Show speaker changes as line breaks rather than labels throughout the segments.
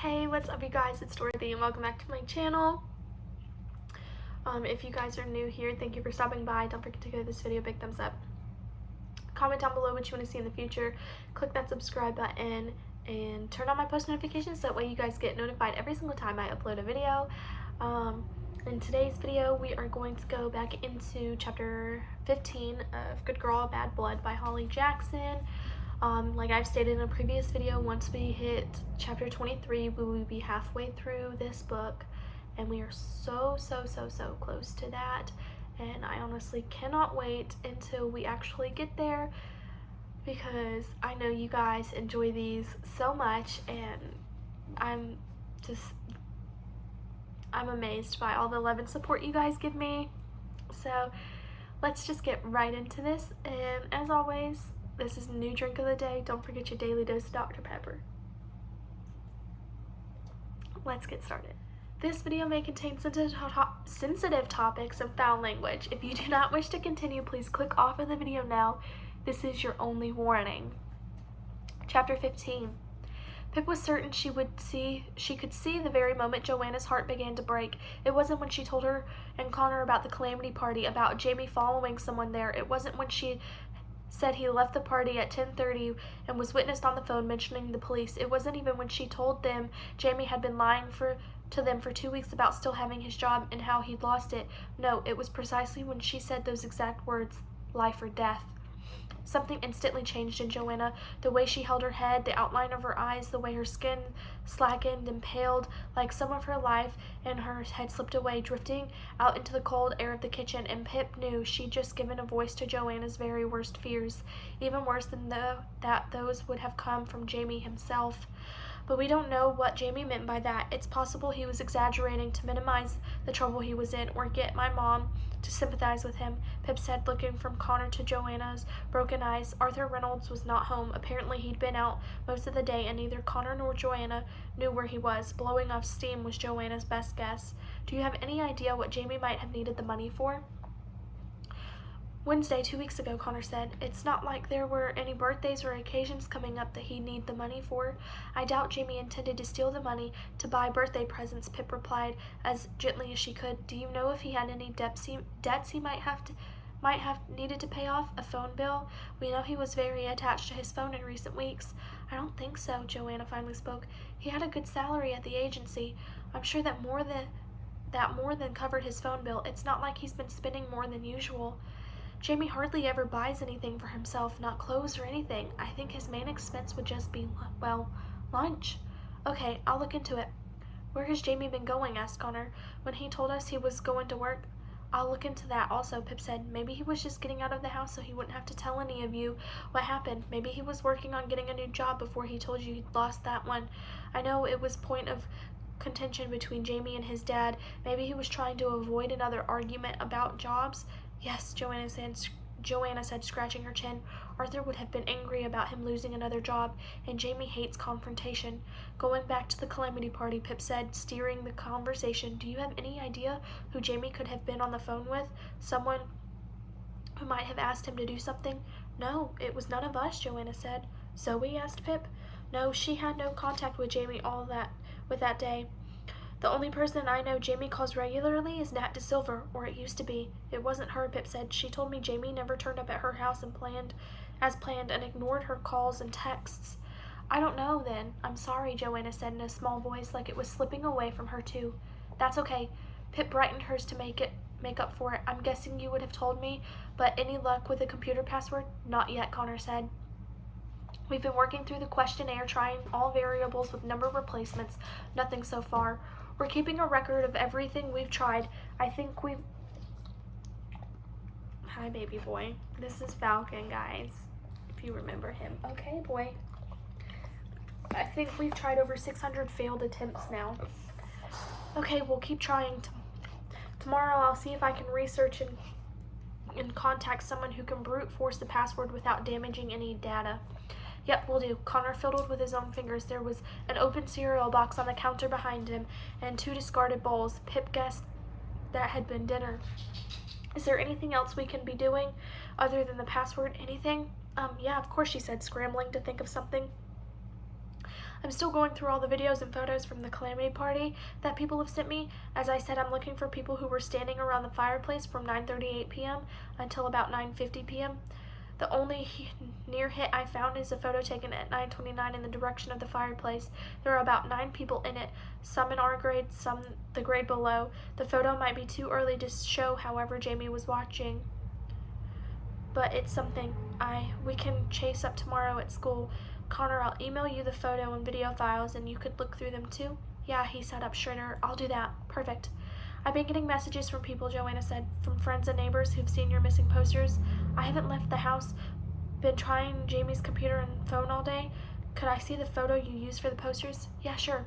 Hey, what's up you guys? It's Dorothy and welcome back to my channel. If you guys are new here, thank you for stopping by. Don't forget to give this video a big thumbs up. Comment down below what you want to see in the future. Click that subscribe button and turn on my post notifications so that way you guys get notified every single time I upload a video. In today's video, we are going to go back into chapter 15 of Good Girl, Bad Blood by Holly Jackson. Like I've stated in a previous video, once we hit chapter 23, we will be halfway through this book, and we are so close to that, and I honestly cannot wait until we actually get there, because I know you guys enjoy these so much, and I'm amazed by all the love and support you guys give me. So let's just get right into this, and as always, this is a new drink of the day. Don't forget your daily dose of Dr. Pepper. Let's get started. This video may contain sensitive topics and foul language. If you do not wish to continue, please click off of the video now. This is your only warning. Chapter 15. Pip was certain she could see the very moment Joanna's heart began to break. It wasn't when she told her and Connor about the calamity party, about Jamie following someone there. It wasn't when she said he left the party at 10:30 and was witnessed on the phone mentioning the police. It wasn't even when she told them Jamie had been lying to them for 2 weeks about still having his job and how he'd lost it. No, it was precisely when she said those exact words, life or death. Something instantly changed in Joanna. The way she held her head, the outline of her eyes, the way her skin slackened and paled, like some of her life and her had slipped away, drifting out into the cold air of the kitchen, and Pip knew she'd just given a voice to Joanna's very worst fears, even worse than that those would have come from Jamie himself. But we don't know what Jamie meant by that. It's possible he was exaggerating to minimize the trouble he was in, or get my mom to sympathize with him, Pip said, looking from Connor to Joanna's broken eyes. Arthur Reynolds was not home. Apparently he'd been out most of the day, and neither Connor nor Joanna knew where he was. Blowing off steam was Joanna's best guess. Do you have any idea what Jamie might have needed the money for? Wednesday, 2 weeks ago, Connor said. It's not like there were any birthdays or occasions coming up that he'd need the money for. I doubt Jamie intended to steal the money to buy birthday presents, Pip replied as gently as she could. Do you know if he had any debts he might have needed to pay off? A phone bill? We know he was very attached to his phone in recent weeks. I don't think so, Joanna finally spoke. He had a good salary at the agency. I'm sure that more than covered his phone bill. It's not like he's been spending more than usual. Jamie hardly ever buys anything for himself, not clothes or anything. I think his main expense would just be, well, lunch. Okay, I'll look into it. Where has Jamie been going? Asked Connor. When he told us he was going to work. I'll look into that also, Pip said. Maybe he was just getting out of the house so he wouldn't have to tell any of you what happened. Maybe he was working on getting a new job before he told you he'd lost that one. I know it was point of contention between Jamie and his dad. Maybe he was trying to avoid another argument about jobs. Yes, Joanna said, scratching her chin. Arthur would have been angry about him losing another job, and Jamie hates confrontation. Going back to the calamity party, Pip said, steering the conversation. Do you have any idea who Jamie could have been on the phone with? Someone who might have asked him to do something? No, it was none of us, Joanna said. Zoe? Asked Pip. No, she had no contact with Jamie that day. The only person I know Jamie calls regularly is Nat DeSilver, or it used to be. It wasn't her, Pip said. She told me Jamie never turned up at her house as planned and ignored her calls and texts. I don't know then. I'm sorry, Joanna said in a small voice, like it was slipping away from her too. That's okay. Pip brightened hers to make up for it. I'm guessing you would have told me, but any luck with a computer password? Not yet, Connor said. We've been working through the questionnaire, trying all variables with number replacements. Nothing so far. We're keeping a record of everything we've tried. I think we've... Hi, baby boy. This is Falcon, guys, if you remember him. Okay, boy. I think we've tried over 600 failed attempts now. Okay, we'll keep trying. Tomorrow I'll see if I can research and contact someone who can brute force the password without damaging any data. Yep, will do. Connor fiddled with his own fingers. There was an open cereal box on the counter behind him and 2 discarded bowls. Pip guessed that had been dinner. Is there anything else we can be doing other than the password? Anything? Yeah, of course, she said, scrambling to think of something. I'm still going through all the videos and photos from the calamity party that people have sent me. As I said, I'm looking for people who were standing around the fireplace from 9:38 p.m. until about 9:50 p.m. The only near hit I found is a photo taken at 9:29 in the direction of the fireplace. There are about 9 people in it, some in our grade, some the grade below. The photo might be too early to show, however, Jamie was watching. But it's something we can chase up tomorrow at school. Connor, I'll email you the photo and video files and you could look through them too. Yeah, he sat up straighter. I'll do that. Perfect. I've been getting messages from people, Joanna said, from friends and neighbors who've seen your missing posters. I haven't left the house. Been trying Jamie's computer and phone all day. Could I see the photo you used for the posters? Yeah, sure.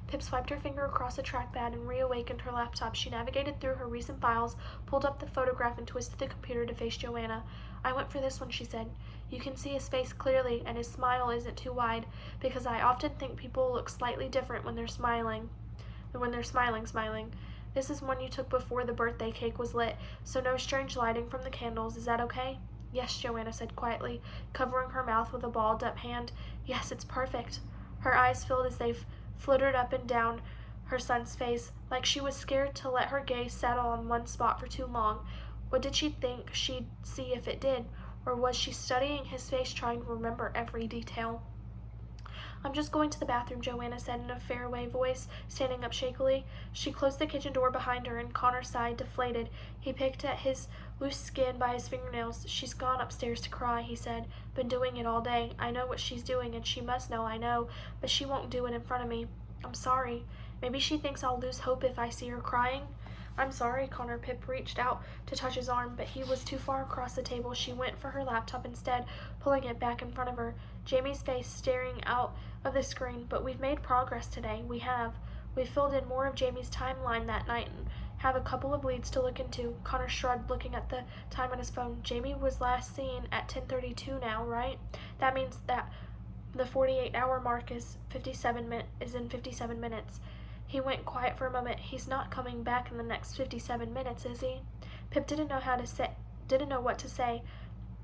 Pip swiped her finger across the trackpad and reawakened her laptop. She navigated through her recent files, pulled up the photograph, and twisted the computer to face Joanna. I went for this one, she said. You can see his face clearly, and his smile isn't too wide, because I often think people look slightly different when they're smiling. Smiling. This is one you took before the birthday cake was lit, so no strange lighting from the candles. Is that okay? Yes, Joanna said quietly, covering her mouth with a balled-up hand. Yes, it's perfect. Her eyes filled as they flittered up and down her son's face, like she was scared to let her gaze settle on one spot for too long. What did she think she'd see if it did? Or was she studying his face, trying to remember every detail? I'm just going to the bathroom, Joanna said in a faraway voice, standing up shakily. She closed the kitchen door behind her, and Connor sighed, deflated. He picked at his loose skin by his fingernails. She's gone upstairs to cry, he said. Been doing it all day. I know what she's doing, and she must know I know, but she won't do it in front of me. I'm sorry. Maybe she thinks I'll lose hope if I see her crying. I'm sorry, Connor. Pip reached out to touch his arm, but he was too far across the table. She went for her laptop instead, pulling it back in front of her. Jamie's face staring out of the screen. But we've made progress today. We have. We filled in more of Jamie's timeline that night and have a couple of leads to look into. Connor shrugged, looking at the time on his phone. Jamie was last seen at 10:32 now, right? That means that the 48-hour mark is in 57 minutes. He went quiet for a moment. He's not coming back in the next 57 minutes, is he? Pip didn't know what to say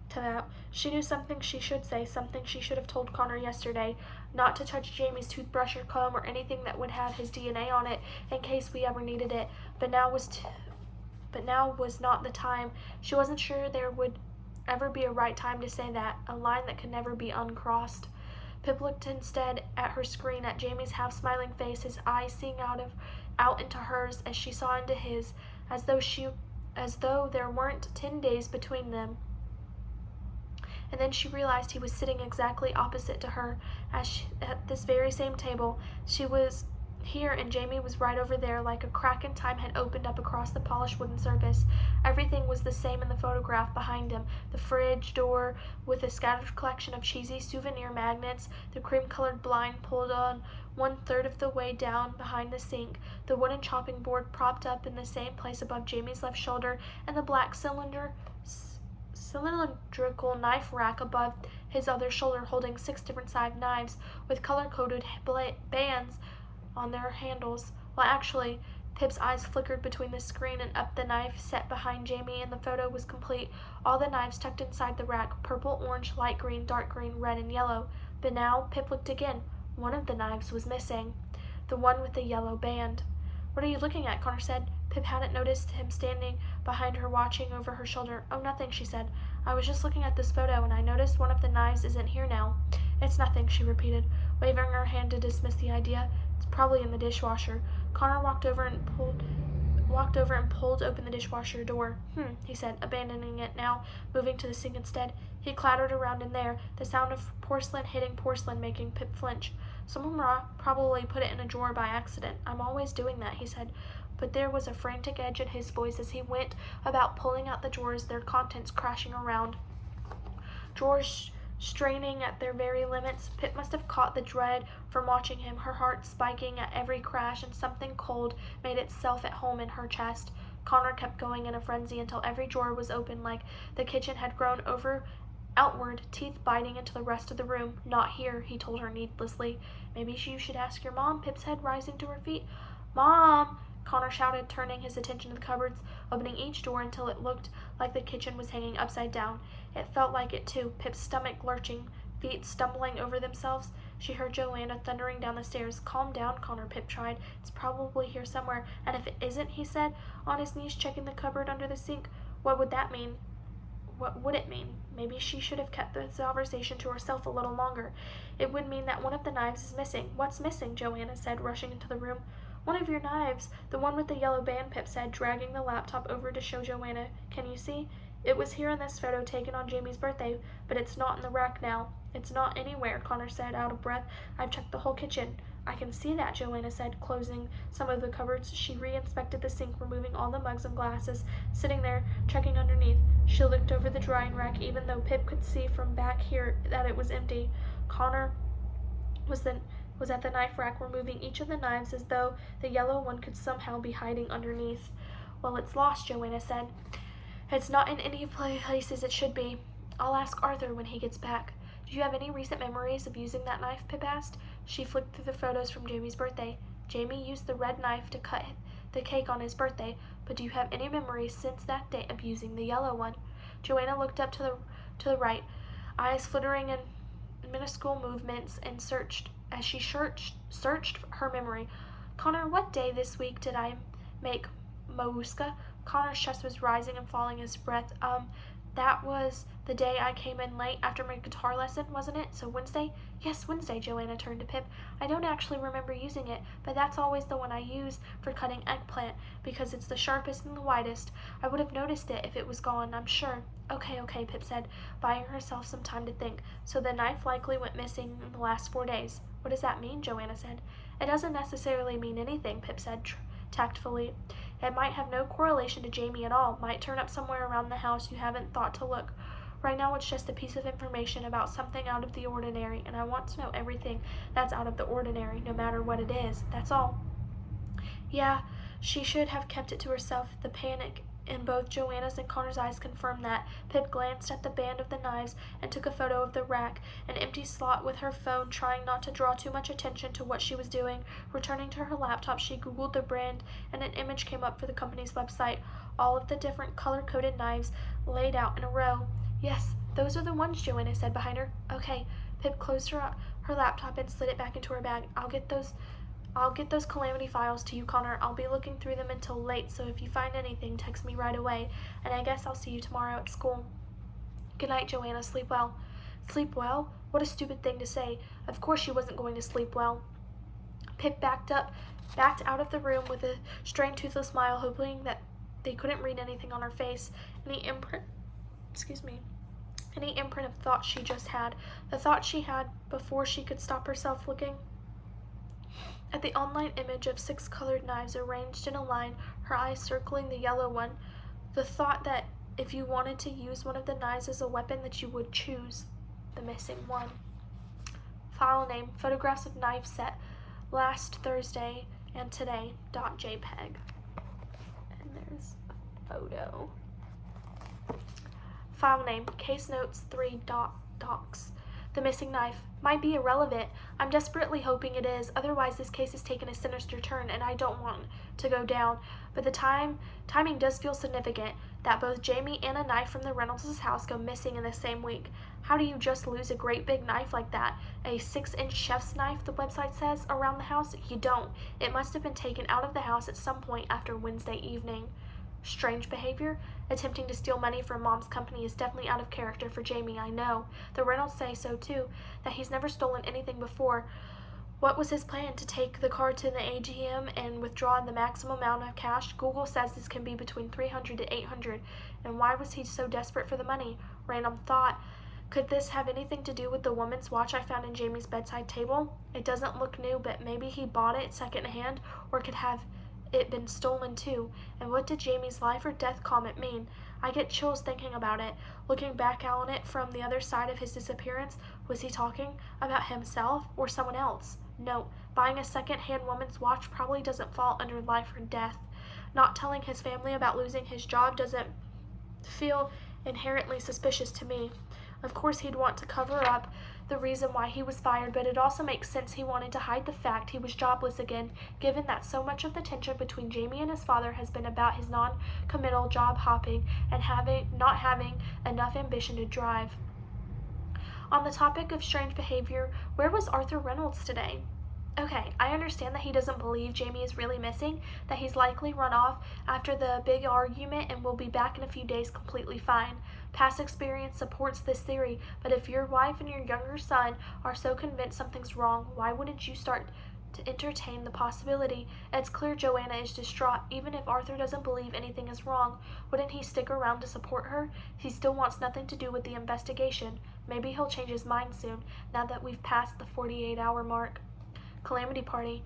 to that. She knew something she should say, something she should have told Connor yesterday, not to touch Jamie's toothbrush or comb or anything that would have his DNA on it in case we ever needed it. But now was not the time. She wasn't sure there would ever be a right time to say that, a line that could never be uncrossed. Pip looked instead at her screen, at Jamie's half-smiling face, his eyes seeing out into hers as she saw into his, as though there weren't 10 days between them. And then she realized he was sitting exactly opposite to her, at this very same table. She was here and Jamie was right over there, like a crack in time had opened up across the polished wooden surface. Everything was the same in the photograph behind him. The fridge door with a scattered collection of cheesy souvenir magnets, the cream-colored blind pulled on 1/3 of the way down behind the sink, the wooden chopping board propped up in the same place above Jamie's left shoulder, and the black cylindrical knife rack above his other shoulder holding 6 different sized knives with color-coded bands on their handles. Well, actually, Pip's eyes flickered between the screen and up the knife set behind Jamie, and the photo was complete. All the knives tucked inside the rack, purple, orange, light green, dark green, red, and yellow. But now Pip looked again. One of the knives was missing, the one with the yellow band. What are you looking at? Connor said. Pip hadn't noticed him standing behind her, watching over her shoulder. Oh, nothing, she said. I was just looking at this photo, and I noticed one of the knives isn't here now. It's nothing, she repeated, waving her hand to dismiss the idea. It's probably in the dishwasher. Connor walked over and pulled open the dishwasher door. He said, abandoning it now, moving to the sink instead. He clattered around in there, the sound of porcelain hitting porcelain making Pip flinch. Someone probably put it in a drawer by accident. I'm always doing that, he said. But there was a frantic edge in his voice as he went about pulling out the drawers, their contents crashing around. Drawers straining at their very limits. Pip must have caught the dread from watching him, her heart spiking at every crash, and something cold made itself at home in her chest. Connor kept going in a frenzy until every drawer was open, like the kitchen had grown outward, teeth biting into the rest of the room. Not here, he told her needlessly. Maybe you should ask your mom, Pip's head rising to her feet. Mom! Connor shouted, turning his attention to the cupboards, opening each door until it looked like the kitchen was hanging upside down. It felt like it too, Pip's stomach lurching, feet stumbling over themselves. She heard Joanna thundering down the stairs. Calm down, Connor, Pip tried. It's probably here somewhere. And if it isn't, he said, on his knees checking the cupboard under the sink. What would that mean? What would it mean? Maybe she should have kept the conversation to herself a little longer. It would mean that one of the knives is missing. What's missing? Joanna said, rushing into the room. One of your knives. The one with the yellow band, Pip said, dragging the laptop over to show Joanna. Can you see? It was here in this photo taken on Jamie's birthday, but it's not in the rack now. It's not anywhere, Connor said, out of breath. I've checked the whole kitchen. I can see that, Joanna said, closing some of the cupboards. She re-inspected the sink, removing all the mugs and glasses, sitting there, checking underneath. She looked over the drying rack, even though Pip could see from back here that it was empty. Connor was at the knife rack, removing each of the knives as though the yellow one could somehow be hiding underneath. Well, it's lost, Joanna said. It's not in any places it should be. I'll ask Arthur when he gets back. Do you have any recent memories of using that knife? Pip asked. She flicked through the photos from Jamie's birthday. Jamie used the red knife to cut the cake on his birthday, but do you have any memories since that day of using the yellow one? Joanna looked up to the right, eyes flittering in minuscule movements, and searched her memory. Connor, what day this week did I make Mauska? Connor's chest was rising and falling his breath. That was the day I came in late after my guitar lesson, wasn't it? So Wednesday? Yes, Wednesday, Joanna turned to Pip. I don't actually remember using it, but that's always the one I use for cutting eggplant, because it's the sharpest and the widest. I would have noticed it if it was gone, I'm sure. Okay, Pip said, buying herself some time to think. So the knife likely went missing in the last 4 days. What does that mean? Joanna said. It doesn't necessarily mean anything, Pip said tactfully. It might have no correlation to Jamie at all, might turn up somewhere around the house you haven't thought to look. Right now it's just a piece of information about something out of the ordinary, and I want to know everything that's out of the ordinary, no matter what it is. That's all. Yeah, she should have kept it to herself. The panic in both Joanna's and Connor's eyes confirmed that. Pip glanced at the band of the knives and took a photo of the rack, an empty slot with her phone, trying not to draw too much attention to what she was doing. Returning to her laptop, she Googled the brand, and an image came up for the company's website. All of the different color-coded knives laid out in a row. Yes, those are the ones, Joanna said behind her. Okay. Pip closed her laptop and slid it back into her bag. I'll get those Calamity files to you, Connor. I'll be looking through them until late, so if you find anything, text me right away. And I guess I'll see you tomorrow at school. Good night, Joanna. Sleep well. Sleep well? What a stupid thing to say. Of course she wasn't going to sleep well. Pip backed out of the room with a strained, toothless smile, hoping that they couldn't read anything on her face. Any imprint of thought she just had. The thought she had before she could stop herself looking at the online image of 6 colored knives arranged in a line, her eyes circling the yellow one. The thought that if you wanted to use one of the knives as a weapon, that you would choose the missing one. File name, photographs of knife set, last Thursday and today, .jpg. And there's a photo. File name, case notes 3.docs. The missing knife might be irrelevant. I'm desperately hoping it is. Otherwise, this case has taken a sinister turn, and I don't want to go down. But the timing does feel significant, that both Jamie and a knife from the Reynolds' house go missing in the same week. How do you just lose a great big knife like that? A 6-inch chef's knife, the website says, around the house? You don't. It must have been taken out of the house at some point after Wednesday evening. Strange behavior? Attempting to steal money from Mom's company is definitely out of character for Jamie, I know. The Reynolds say so too, that he's never stolen anything before. What was his plan? To take the card to the ATM and withdraw the maximum amount of cash? Google says this can be between $300 to $800. And why was he so desperate for the money? Random thought. Could this have anything to do with the woman's watch I found in Jamie's bedside table? It doesn't look new, but maybe he bought it secondhand, or could have it been stolen too. And what did Jamie's life or death comment mean? I get chills thinking about it. Looking back on it from the other side of his disappearance, was he talking about himself or someone else? No, buying a second-hand woman's watch probably doesn't fall under life or death. Not telling his family about losing his job doesn't feel inherently suspicious to me. Of course he'd want to cover up the reason why he was fired, but it also makes sense he wanted to hide the fact he was jobless again, given that so much of the tension between Jamie and his father has been about his non-committal job hopping and not having enough ambition to drive. On the topic of strange behavior, where was Arthur Reynolds today? Okay, I understand that he doesn't believe Jamie is really missing, that he's likely run off after the big argument and will be back in a few days completely fine. Past experience supports this theory, but if your wife and your younger son are so convinced something's wrong, why wouldn't you start to entertain the possibility? It's clear Joanna is distraught. Even if Arthur doesn't believe anything is wrong, wouldn't he stick around to support her? He still wants nothing to do with the investigation. Maybe he'll change his mind soon, now that we've passed the 48-hour mark. Calamity Party.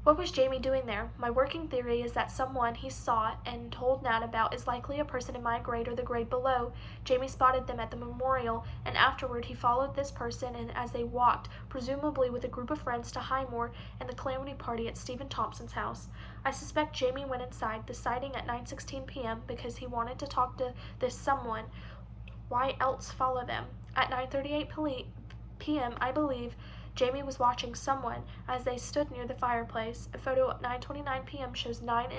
What was Jamie doing there? My working theory is that someone he saw and told Nat about is likely a person in my grade or the grade below. Jamie spotted them at the memorial, and afterward he followed this person and as they walked, presumably with a group of friends, to Highmore and the Calamity Party at Stephen Thompson's house. I suspect Jamie went inside the sighting at 9:16 p.m. because he wanted to talk to this someone. Why else follow them? At 9:38 p.m., I believe Jamie was watching someone as they stood near the fireplace. A photo at 9:29 p.m. shows 9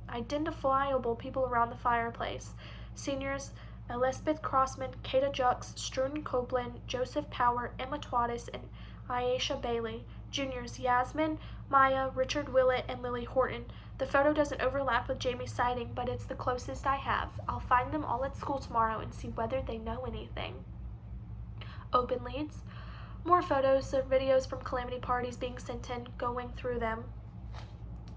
identifiable people around the fireplace. Seniors Elizabeth Crossman, Kata Jux, Struan Copeland, Joseph Power, Emma Twaddis, and Aisha Bailey. Juniors Yasmin, Maya, Richard Willett, and Lily Horton. The photo doesn't overlap with Jamie's sighting, but it's the closest I have. I'll find them all at school tomorrow and see whether they know anything. Open leads. More photos or videos from calamity parties being sent in, going through them.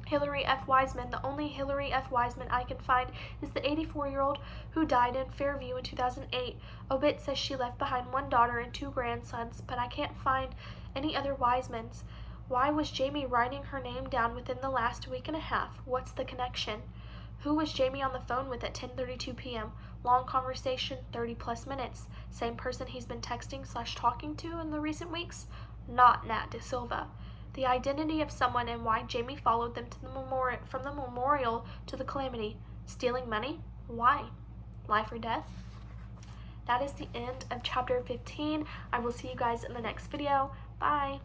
Hillary F. Wiseman. The only Hillary F. Wiseman I can find is the 84-year-old who died in Fairview in 2008. Obit says she left behind 1 daughter and 2 grandsons, but I can't find any other Wisemans. Why was Jamie writing her name down within the last week and a half? What's the connection? Who was Jamie on the phone with at 10:32 p.m.? Long conversation, 30-plus minutes. Same person he's been texting/talking to in the recent weeks? Not Nat De Silva. The identity of someone and why Jamie followed them to from the memorial to the calamity. Stealing money? Why? Life or death? That is the end of chapter 15. I will see you guys in the next video. Bye!